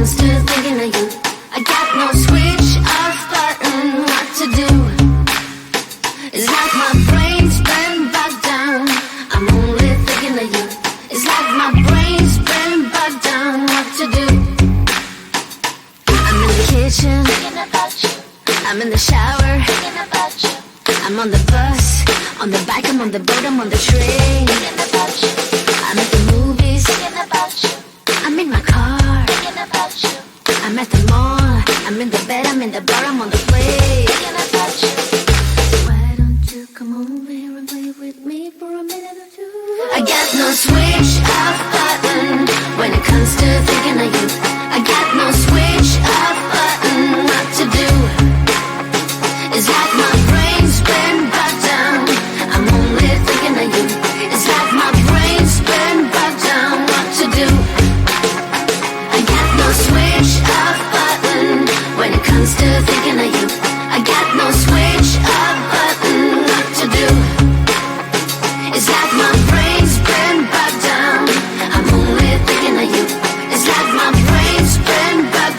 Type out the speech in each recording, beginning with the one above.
comes to thinking of you, I got no switch off button. What to do? It's like my brain's been bogged down. I'm only thinking of you. It's like my brain's been bogged down. What to do? I'm in the kitchen, thinking about you. I'm in the shower, thinking about you. I'm on the bus, on the bike, I'm on the boat, I'm on the train, thinking about you. I'm at the movies, thinking about you. I'm in my car, thinking about you. I'm at the mall, I'm in the bed, I'm in the bar, I'm on the plane, thinking about you. Why don't you come over here and play with me for a minute or two? I got no switch off button when it comes to thinking of you. I got no switch off button. What to do? It's like my brain's been bogged down. I'm only thinking of you. It's like my brain's been bogged down. What to do? I got no switch off button when it comes to thinking of you. I got no switch off button. What to do? It's like my brain's been bogged down. I'm only thinking of you. It's like my brain's been bogged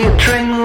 me a drink